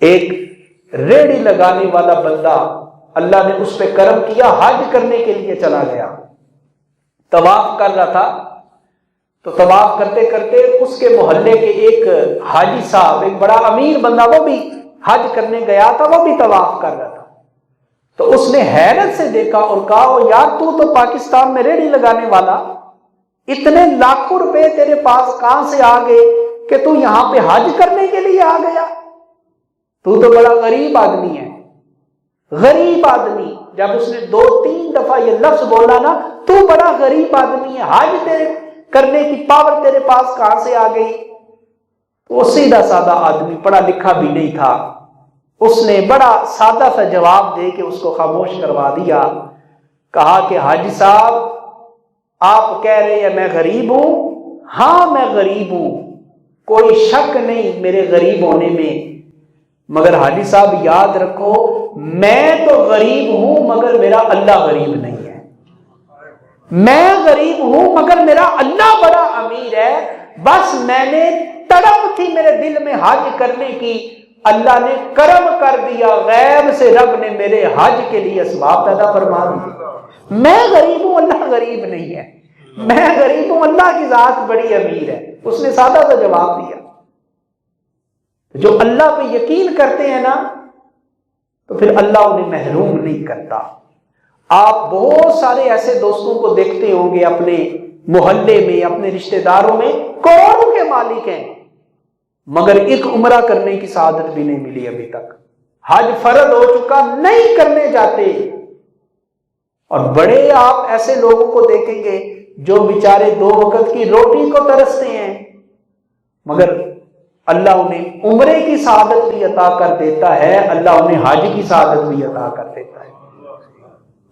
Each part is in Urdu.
ایک ریڑھی لگانے والا بندہ اللہ نے اس پہ کرم کیا، حج کرنے کے لیے چلا گیا، طواف کر رہا تھا، تو طواف کرتے کرتے اس کے محلے کے ایک حاجی صاحب، ایک بڑا امیر بندہ، وہ بھی حج کرنے گیا تھا، وہ بھی طواف کر رہا تھا، تو اس نے حیرت سے دیکھا اور کہا یار تو پاکستان میں ریڑھی لگانے والا، اتنے لاکھوں روپے تیرے پاس کہاں سے آ گئے کہ تو یہاں پہ حج کرنے کے لیے آ گیا؟ تو بڑا غریب آدمی ہے، غریب آدمی۔ جب اس نے 2-3 دفعہ یہ لفظ بولا نا، تو بڑا غریب آدمی ہے، حج تیرے کرنے کی پاور تیرے پاس کہاں سے آ گئی؟ وہ سیدھا سادہ آدمی، پڑھا لکھا بھی نہیں تھا، اس نے بڑا سادہ سا جواب دے کے اس کو خاموش کروا دیا۔ کہا کہ حاجی صاحب آپ کہہ رہے ہیں میں غریب ہوں؟ ہاں میں غریب ہوں، کوئی شک نہیں میرے غریب ہونے میں، مگر حاجی صاحب یاد رکھو میں تو غریب ہوں مگر میرا اللہ غریب نہیں ہے، میں غریب ہوں مگر میرا اللہ بڑا امیر ہے، بس میں نے تڑپ تھی میرے دل میں حج کرنے کی، اللہ نے کرم کر دیا، غیب سے رب نے میرے حج کے لیے اسباب پیدا فرما دی۔ میں غریب ہوں، اللہ غریب نہیں ہے، میں غریب ہوں، اللہ کی ذات بڑی امیر ہے۔ اس نے سادہ سا جواب دیا۔ جو اللہ پہ یقین کرتے ہیں نا تو پھر اللہ انہیں محروم نہیں کرتا۔ آپ بہت سارے ایسے دوستوں کو دیکھتے ہوں گے اپنے محلے میں، اپنے رشتہ داروں میں، کروڑوں کے مالک ہیں مگر ایک عمرہ کرنے کی سعادت بھی نہیں ملی ابھی تک، حج فرض ہو چکا نہیں کرنے جاتے۔ اور بڑے آپ ایسے لوگوں کو دیکھیں گے جو بیچارے 2 وقت کی روٹی کو ترستے ہیں مگر اللہ انہیں عمرے کی سعادت بھی عطا کر دیتا ہے، اللہ انہیں حج کی سعادت بھی عطا کر دیتا ہے۔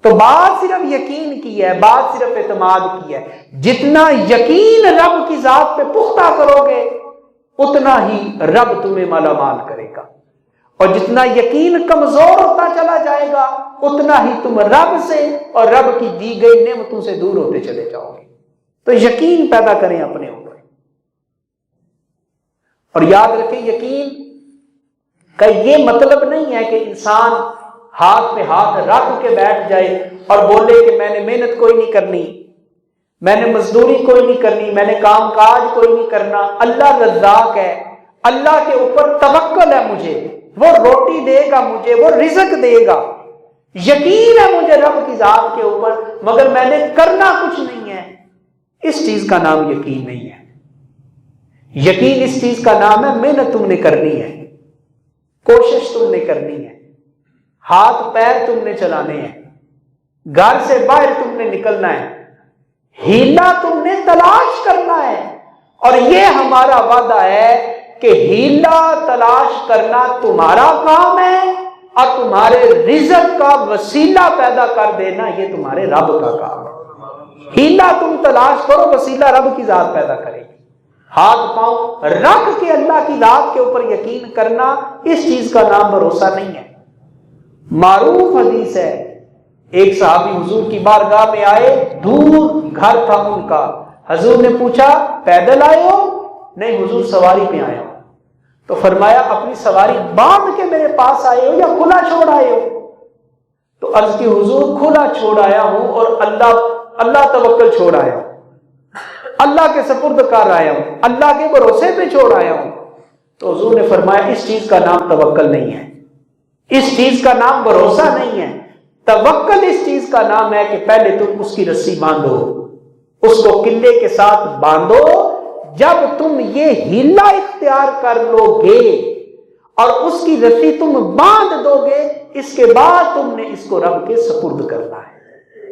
تو بات صرف یقین کی ہے، بات صرف اعتماد کی ہے۔ جتنا یقین رب کی ذات پہ پختہ کرو گے اتنا ہی رب تمہیں مالا مال کرے گا، اور جتنا یقین کمزور ہوتا چلا جائے گا اتنا ہی تم رب سے اور رب کی دی گئی نعمتوں سے دور ہوتے چلے جاؤ گے۔ تو یقین پیدا کریں اپنے اوپر، اور یاد رکھیں یقین کا یہ مطلب نہیں ہے کہ انسان ہاتھ پہ ہاتھ رکھ کے بیٹھ جائے اور بولے کہ میں نے محنت کوئی نہیں کرنی، میں نے مزدوری کوئی نہیں کرنی، میں نے کام کاج کوئی نہیں کرنا، اللہ رزاق ہے، اللہ کے اوپر توکل ہے، مجھے وہ روٹی دے گا، مجھے وہ رزق دے گا، یقین ہے مجھے رب کی ذات کے اوپر، مگر میں نے کرنا کچھ نہیں ہے، اس چیز کا نام یقین نہیں ہے۔ یقین اس چیز کا نام ہے محنت تم نے کرنی ہے، کوشش تم نے کرنی ہے، ہاتھ پیر تم نے چلانے ہیں، گھر سے باہر تم نے نکلنا ہے، ہیلا تم نے تلاش کرنا ہے، اور یہ ہمارا وعدہ ہے کہ ہیلا تلاش کرنا تمہارا کام ہے اور تمہارے رزق کا وسیلہ پیدا کر دینا یہ تمہارے رب کا کام ہے۔ ہیلا تم تلاش کرو، وسیلہ رب کی ذات پیدا کرے گی۔ ہاتھ پاؤں رکھ کے اللہ کی ذات کے اوپر یقین کرنا، اس چیز کا نام بھروسہ نہیں ہے۔ معروف حدیث ہے، ایک صحابی حضور کی بارگاہ میں آئے، دور گھر تھا ان کا، حضور نے پوچھا پیدل آئے ہو؟ نہیں حضور سواری پہ آیا ہوں۔ تو فرمایا اپنی سواری باندھ کے میرے پاس آئے ہو یا کھلا چھوڑ آئے ہو؟ تو عرض کی حضور کھلا چھوڑ آیا ہوں اور اللہ توکل چھوڑ آیا ہوں، اللہ کے سپرد کر آیا ہوں، اللہ کے بھروسے پہ چھوڑ آیا ہوں۔ تو حضور نے فرمایا اس چیز کا نام توکل نہیں ہے، اس چیز کا نام بھروسہ نہیں ہے۔ توکل اس چیز کا نام ہے کہ پہلے تم اس کی رسی باندھو، اس کو قلعے کے ساتھ باندھو، جب تم یہ ہیلا اختیار کر لو گے اور اس کی رسی تم باندھ دو گے، اس کے بعد تم نے اس کو رب کے سپرد کرنا ہے۔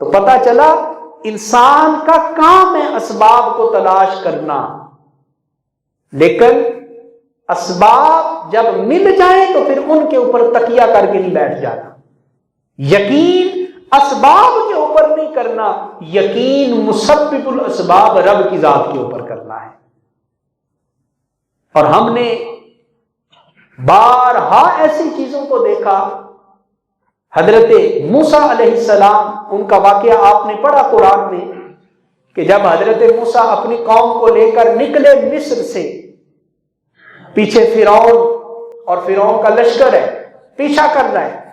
تو پتہ چلا انسان کا کام ہے اسباب کو تلاش کرنا، لیکن اسباب جب مل جائیں تو پھر ان کے اوپر تکیہ کر کے نہیں بیٹھ جانا۔ یقین اسباب کے اوپر نہیں کرنا، یقین مسبب الاسباب رب کی ذات کے اوپر کرنا ہے۔ اور ہم نے بارہا ایسی چیزوں کو دیکھا، حضرت موسیٰ علیہ السلام، ان کا واقعہ آپ نے پڑھا قرآن میں کہ جب حضرت موسیٰ اپنی قوم کو لے کر نکلے مصر سے، پیچھے فرعون اور فرعون کا لشکر ہے، پیچھا کر رہا ہے،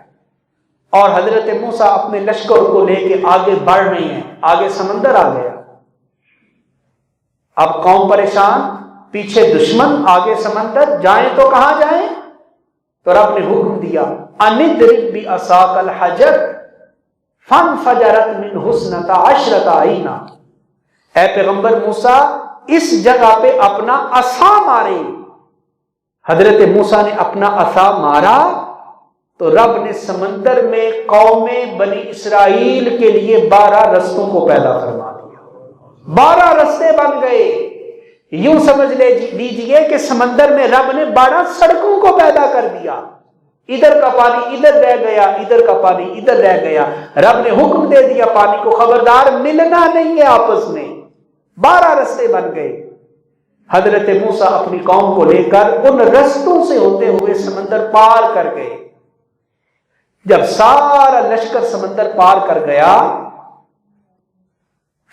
اور حضرت موسیٰ اپنے لشکر کو لے کے آگے بڑھ رہے ہیں، آگے سمندر آ گیا، اب قوم پریشان، پیچھے دشمن، آگے سمندر، جائیں تو کہاں جائیں؟ تو رب نے حکم دیا اندرب بعصاک الحجر فانفجرت منہ اثنتا عشرۃ عینا، اے پیغمبر موسیٰ اس جگہ پہ اپنا عصا مارے۔ حضرت موسیٰ نے اپنا عصا مارا تو رب نے سمندر میں قوم بنی اسرائیل کے لیے 12 رستوں کو پیدا فرما دیا، 12 رستے بن گئے۔ یوں سمجھ لیجئے کہ سمندر میں رب نے 12 سڑکوں کو پیدا کر دیا، ادھر کا پانی ادھر رہ گیا، ادھر کا پانی ادھر رہ گیا، رب نے حکم دے دیا پانی کو خبردار ملنا نہیں ہے آپس میں، 12 رستے بن گئے۔ حضرت موسیٰ اپنی قوم کو لے کر ان رستوں سے ہوتے ہوئے سمندر پار کر گئے۔ جب سارا لشکر سمندر پار کر گیا،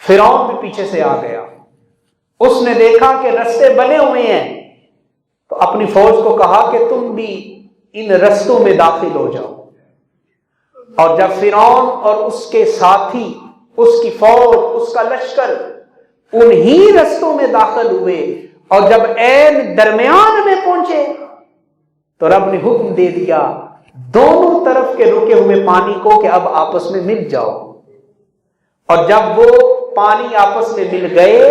فرعون بھی پیچھے سے آ گیا، اس نے دیکھا کہ رستے بنے ہوئے ہیں تو اپنی فوج کو کہا کہ تم بھی ان رستوں میں داخل ہو جاؤ، اور جب فرعون اور اس کے ساتھی، اس کی فوج، اس کا لشکر انہی رستوں میں داخل ہوئے اور جب عین درمیان میں پہنچے تو رب نے حکم دے دیا دونوں طرف کے رکے ہوئے پانی کو کہ اب آپس میں مل جاؤ، اور جب وہ پانی آپس میں مل گئے،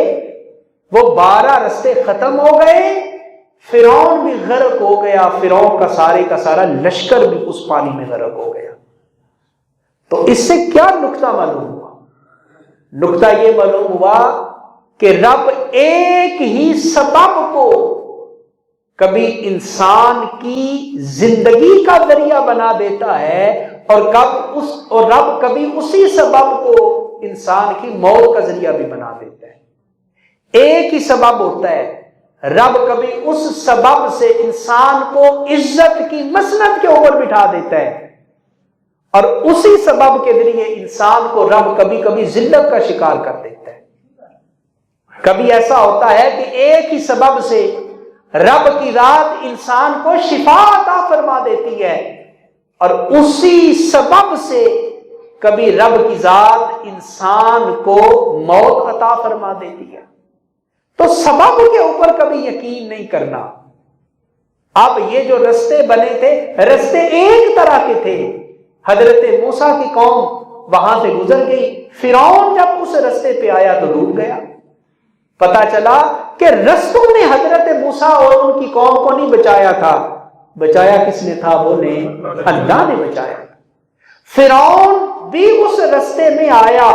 وہ 12 رستے ختم ہو گئے، فرعون بھی غرق ہو گیا، فرعون کا سارا لشکر بھی اس پانی میں غرق ہو گیا۔ تو اس سے کیا نکتہ معلوم ہوا؟ نکتہ یہ معلوم ہوا کہ رب ایک ہی سبب کو کبھی انسان کی زندگی کا ذریعہ بنا دیتا ہے، اور رب کبھی اسی سبب کو انسان کی موت کا ذریعہ بھی بنا دیتا ہے۔ ایک ہی سبب ہوتا ہے، رب کبھی اس سبب سے انسان کو عزت کی مسند کے اوپر بٹھا دیتا ہے، اور اسی سبب کے ذریعے انسان کو رب کبھی کبھی ذلت کا شکار کر دیتا ہے۔ کبھی ایسا ہوتا ہے کہ ایک ہی سبب سے رب کی ذات انسان کو شفا عطا فرما دیتی ہے، اور اسی سبب سے کبھی رب کی ذات انسان کو موت عطا فرما دیتی ہے۔ تو سبب کے اوپر کبھی یقین نہیں کرنا۔ اب یہ جو رستے بنے تھے، رستے ایک طرح کے تھے، حضرت موسیٰ کی قوم وہاں سے گزر گئی، فرعون جب اس رستے پہ آیا تو ڈوب گیا۔ پتا چلا کہ رستوں نے حضرت موسیٰ اور ان کی قوم کو نہیں بچایا تھا، بچایا کس نے تھا؟ وہ نے اللہ نے بچایا۔ فرعون بھی اس رستے میں آیا،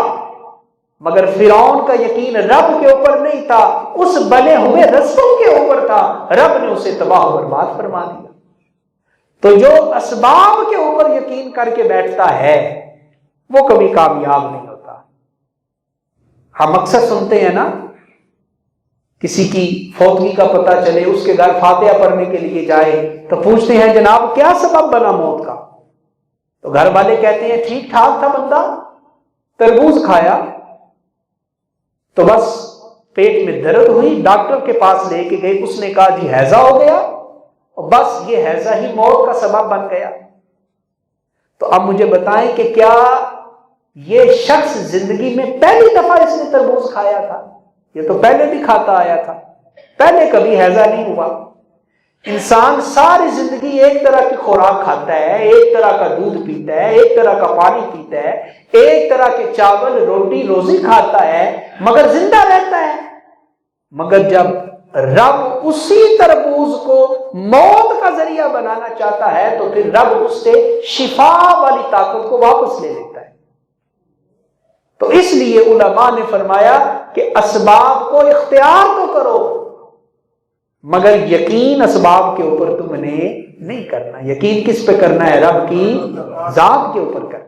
مگر فرعون کا یقین رب کے اوپر نہیں تھا، اس بنے ہوئے رستوں کے اوپر تھا، رب نے اسے تباہ و برباد فرما دیا۔ تو جو اسباب کے اوپر یقین کر کے بیٹھتا ہے وہ کبھی کامیاب نہیں ہوتا۔ ہم اکثر سنتے ہیں نا، کسی کی فوتگی کا پتہ چلے، اس کے گھر فاتحہ پڑھنے کے لیے جائے تو پوچھتے ہیں جناب کیا سبب بنا موت کا؟ تو گھر والے کہتے ہیں ٹھیک ٹھاک تھا بندہ، تربوز کھایا تو بس پیٹ میں درد ہوئی، ڈاکٹر کے پاس لے کے گئے، اس نے کہا جی ہیضہ ہو گیا، اور بس یہ ہیضہ ہی موت کا سبب بن گیا۔ تو اب مجھے بتائیں کہ کیا یہ شخص زندگی میں پہلی دفعہ اس نے تربوز کھایا تھا؟ یہ تو پہلے بھی کھاتا آیا تھا، پہلے کبھی ہیضہ نہیں ہوا۔ انسان ساری زندگی ایک طرح کی خوراک کھاتا ہے، ایک طرح کا دودھ پیتا ہے، ایک طرح کا پانی پیتا ہے، ایک طرح کے چاول روٹی روزی کھاتا ہے، مگر زندہ رہتا ہے۔ مگر جب رب اسی تربوز کو موت کا ذریعہ بنانا چاہتا ہے تو پھر رب اس سے شفا والی طاقت کو واپس لے لیتا ہے۔ تو اس لیے علماء نے فرمایا کہ اسباب کو اختیار تو کرو، مگر یقین اسباب کے اوپر تم نے نہیں کرنا۔ یقین کس پہ کرنا ہے؟ رب کی ذات کے اوپر کرنا۔